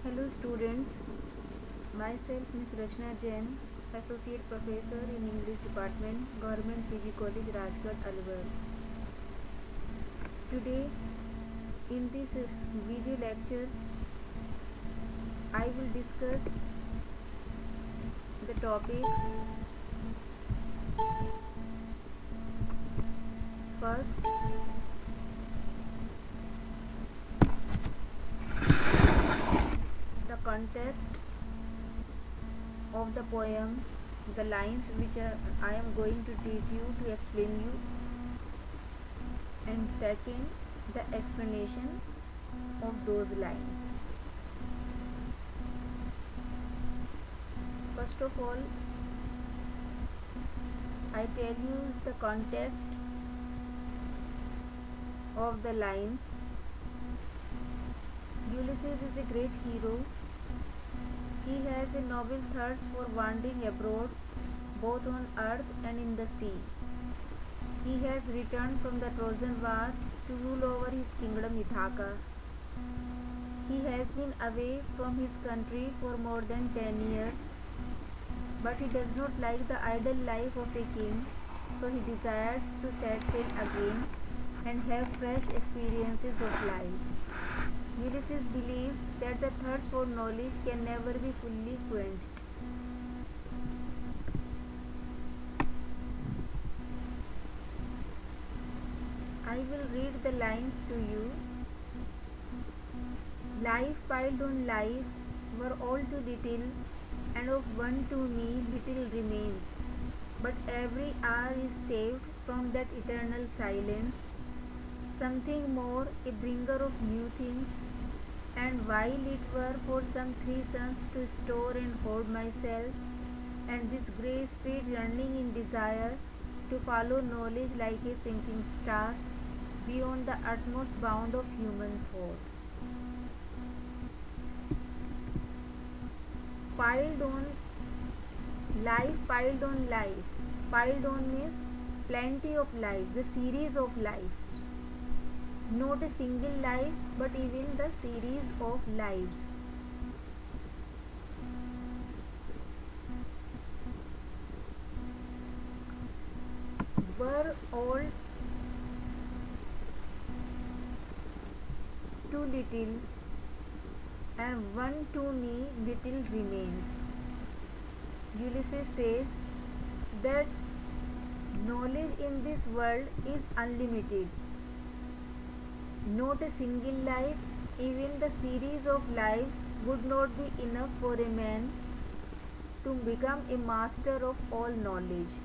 Hello students, myself Ms. Rachna Jain, Associate Professor in English Department, Government PG College, Rajgarh, Alwar. Today in this video lecture, I will discuss the topics. First, the context of the poem, the lines which I am going to teach you to explain you, and second, the explanation of those lines. First of all, I tell you the context of the lines. Ulysses is a great hero. He has a noble thirst for wandering abroad, both on earth and in the sea. He has returned from the Trojan War to rule over his kingdom Ithaca. He has been away from his country for more than 10 years, but he does not like the idle life of a king, so he desires to set sail again and have fresh experiences of life. Ulysses believes that the thirst for knowledge can never be fully quenched. I will read the lines to you. Life piled on life were all too little, and of one to me little remains. But every hour is saved from that eternal silence, something more, a bringer of new things. And while it were for some 3 suns to store and hoard myself, and this grey spirit yearning in desire to follow knowledge like a sinking star beyond the utmost bound of human thought. Piled on life, piled on life. Piled on means plenty of lives, a series of lives. Not a single life, but even the series of lives. Were all too little, and one to me little remains. Ulysses says that knowledge in this world is unlimited. Not a single life, even the series of lives would not be enough for a man to become a master of all knowledge.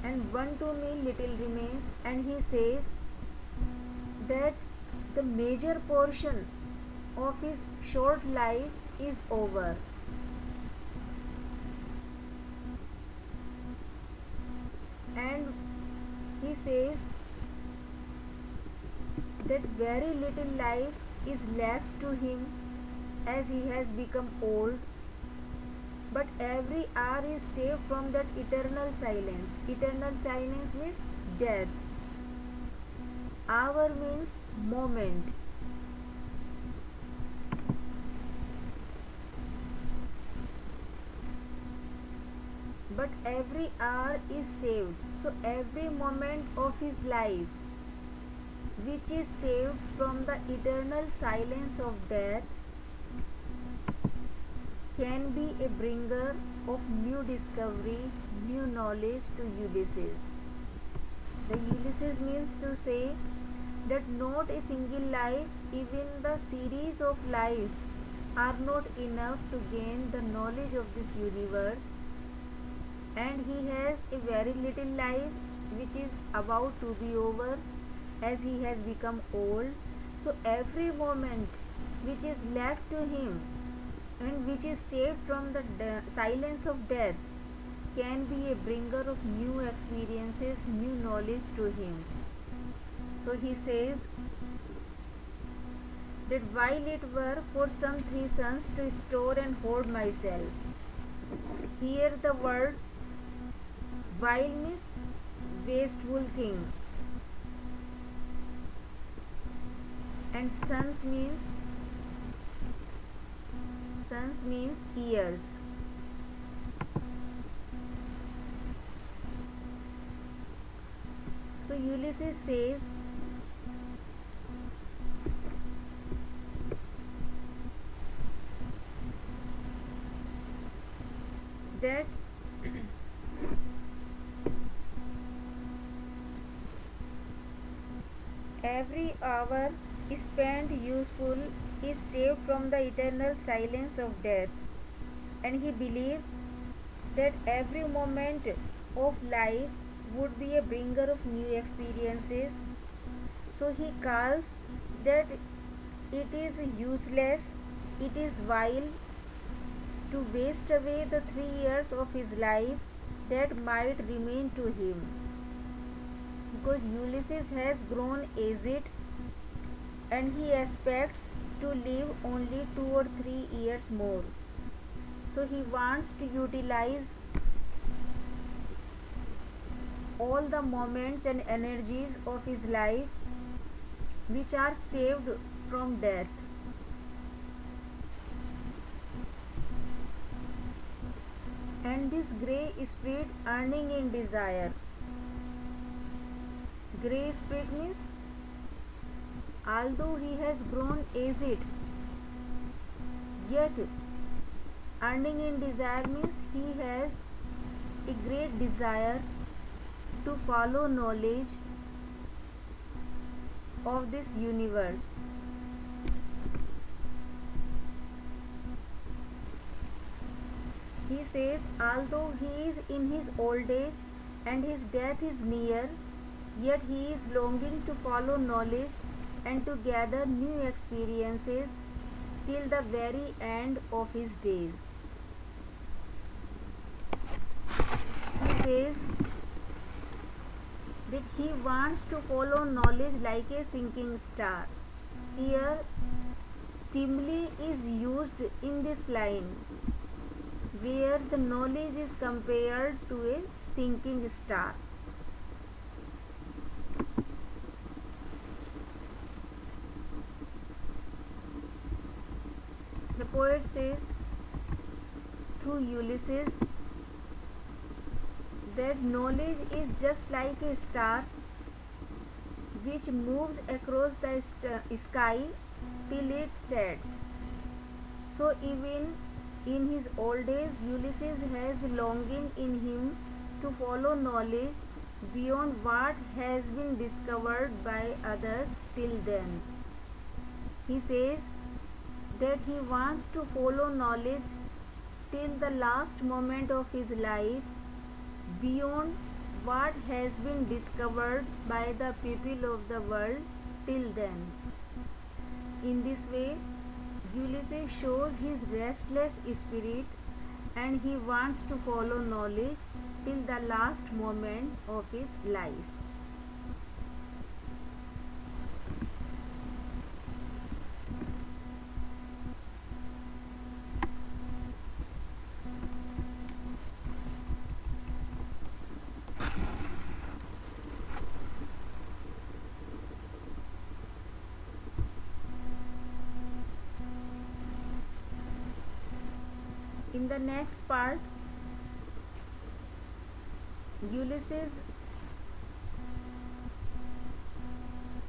And one to me little remains, and he says that the major portion of his short life is over. And he says that very little life is left to him as he has become old, but every hour is saved from that eternal silence. Eternal silence means death. Hour means moment. But every hour is saved. So every moment of his life which is saved from the eternal silence of death can be a bringer of new discovery, new knowledge to Ulysses. The Ulysses means to say that not a single life, even the series of lives, are not enough to gain the knowledge of this universe, and he has a very little life which is about to be over as he has become old. So every moment which is left to him and which is saved from the silence of death can be a bringer of new experiences, new knowledge to him. So he says that while it were for some 3 suns to store and hoard myself. Here the word while means wasteful thing, and sons means years. So Ulysses says that every hour spent useful is saved from the eternal silence of death, and he believes that every moment of life would be a bringer of new experiences. So he calls that it is useless, it is vile to waste away the 3 years of his life that might remain to him, because Ulysses has grown aged and he expects to live only 2 or 3 years more. So he wants to utilize all the moments and energies of his life which are saved from death. And this grey spirit earning in desire. Grey spirit means although he has grown aged, yet earning in desire means he has a great desire to follow knowledge of this universe. He says, although he is in his old age and his death is near, yet he is longing to follow knowledge and to gather new experiences till the very end of his days. He says that he wants to follow knowledge like a sinking star. Here, simile is used in this line, where the knowledge is compared to a sinking star. The poet says through Ulysses that knowledge is just like a star which moves across the sky till it sets. So even in his old age, Ulysses has longing in him to follow knowledge beyond what has been discovered by others till then. He says that he wants to follow knowledge till the last moment of his life beyond what has been discovered by the people of the world till then. In this way, Ulysses shows his restless spirit and he wants to follow knowledge till the last moment of his life. In the next part, Ulysses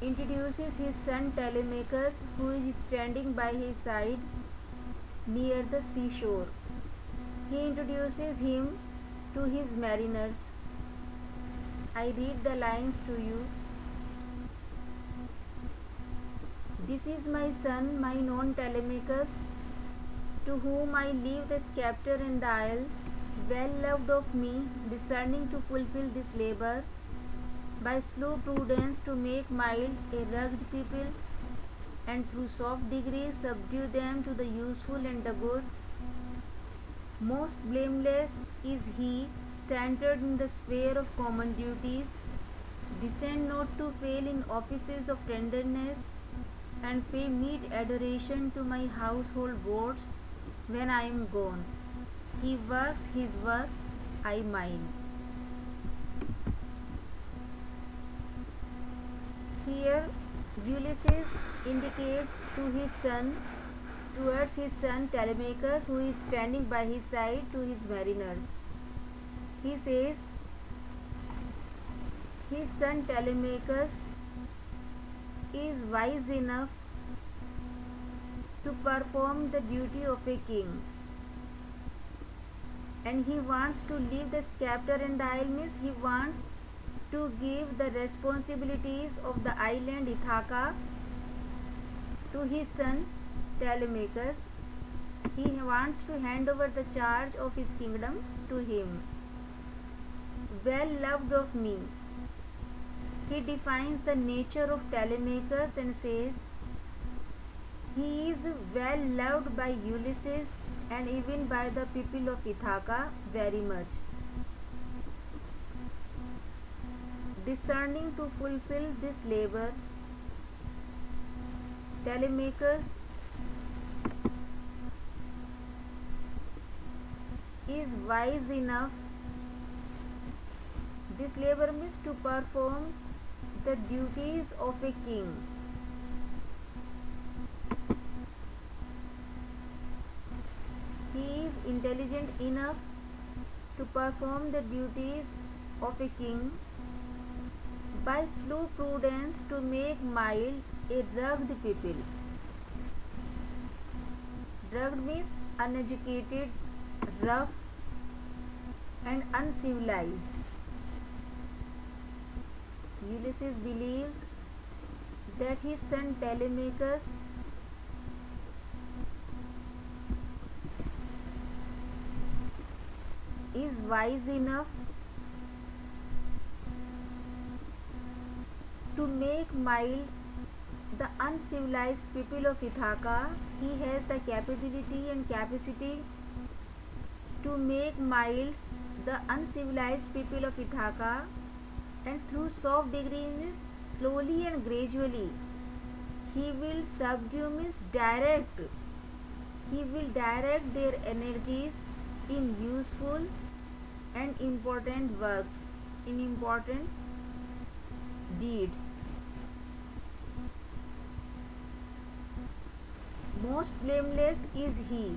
introduces his son Telemachus, who is standing by his side near the seashore. He introduces him to his mariners. I read the lines to you. This is my son, mine own Telemachus, to whom I leave the sceptre and the isle, well loved of me, discerning to fulfill this labour, by slow prudence to make mild a rugged people, and through soft degrees subdue them to the useful and the good. Most blameless is he, centred in the sphere of common duties, descend not to fail in offices of tenderness, and pay meet adoration to my household boards when I am gone. He works his work, I mine. Here Ulysses indicates towards his son Telemachus, who is standing by his side, to his mariners. He says his son Telemachus is wise enough to perform the duty of a king, and he wants to leave the scepter and the isle, means he wants to give the responsibilities of the island Ithaca to his son Telemachus. He wants to hand over the charge of his kingdom to him. Well loved of me. He defines the nature of Telemachus and says he is well loved by Ulysses and even by the people of Ithaca very much. Discerning to fulfill this labor, Telemachus is wise enough. This labor means to perform the duties of a king. He is intelligent enough to perform the duties of a king by slow prudence to make mild a drugged people. Drugged means uneducated, rough, and uncivilized. Ulysses believes that his son Telemachus is wise enough to make mild the uncivilized people of Ithaca. He has the capability and capacity to make mild the uncivilized people of Ithaca, and through soft degrees, slowly and gradually, he will subdue, means direct. He will direct their energies in useful and important works, in important deeds. Most blameless is he.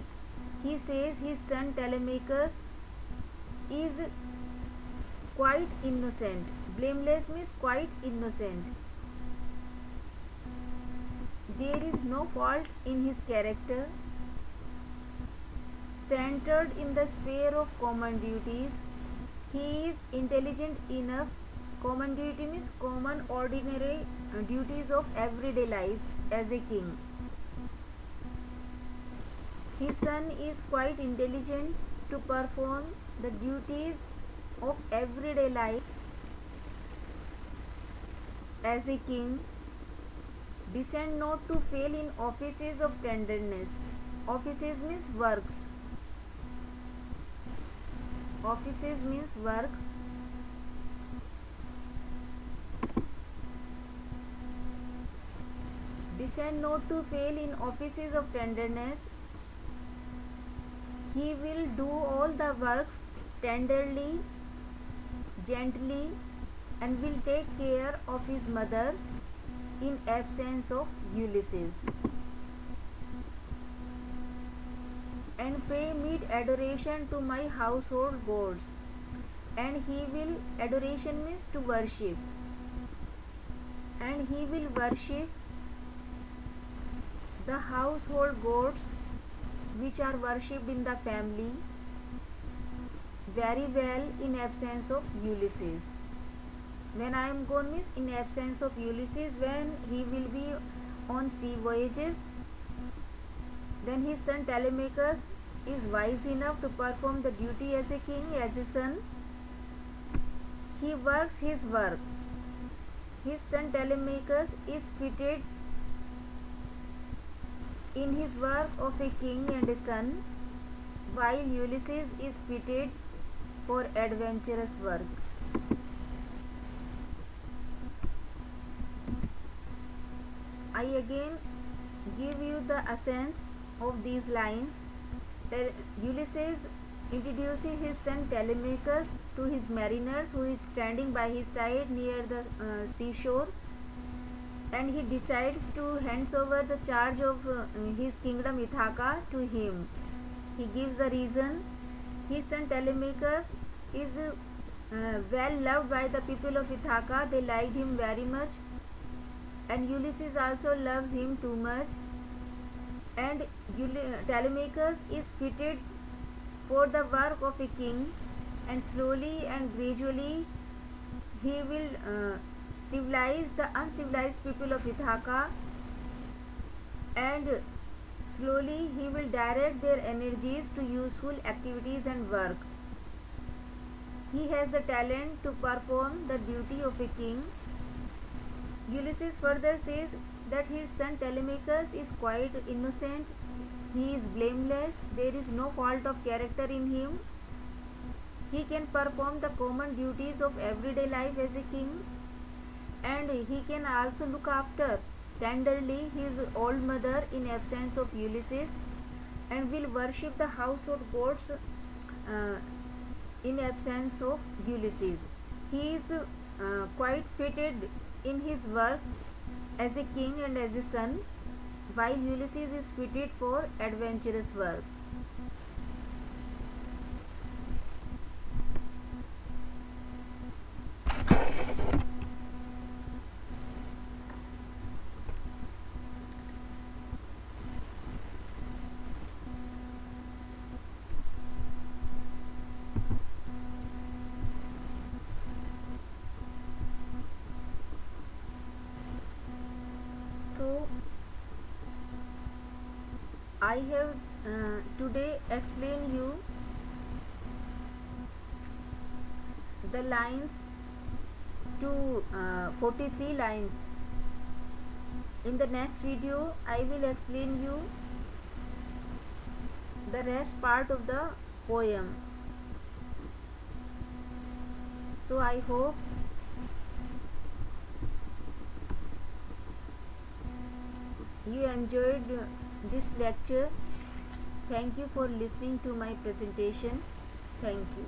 He says his son Telemachus is quite innocent. Blameless means quite innocent. There is no fault in his character. Centered in the sphere of common duties, he is intelligent enough. Common duty means common ordinary duties of everyday life as a king. His son is quite intelligent to perform the duties of everyday life as a king. Descend not to fail in offices of tenderness. Offices means works. Offices means works. Descend not to fail in offices of tenderness. He will do all the works tenderly, gently, and will take care of his mother in absence of Ulysses, and pay meet adoration to my household gods. And he will, adoration means to worship, and he will worship the household gods which are worshipped in the family very well in absence of Ulysses. When I am gone means in absence of Ulysses, when he will be on sea voyages, then his son Telemachus is wise enough to perform the duty as a king, as a son. He works his work. His son Telemachus is fitted in his work of a king and a son, while Ulysses is fitted for adventurous work. I again give you the essence of these lines. Ulysses introducing his son Telemachus to his mariners, who is standing by his side near the seashore. and he decides to hands over the charge of his kingdom Ithaca to him. He gives the reason. His son Telemachus is well loved by the people of Ithaca. They liked him very much, and Ulysses also loves him too much. And Telemachus is fitted for the work of a king, and slowly and gradually he will civilize the uncivilized people of Ithaca, and slowly he will direct their energies to useful activities and work. He has the talent to perform the duty of a king. Ulysses further says that his son Telemachus is quite innocent, he is blameless, there is no fault of character in him. He can perform the common duties of everyday life as a king, and he can also look after tenderly his old mother in absence of Ulysses, and will worship the household gods in absence of Ulysses. He is quite fitted in his work as a king and as a son, while Ulysses is fitted for adventurous work. So, I have today explained you the lines to 43 lines. In the next video, I will explain you the rest part of the poem. So I hope you enjoyed this lecture. Thank you for listening to my presentation. Thank you.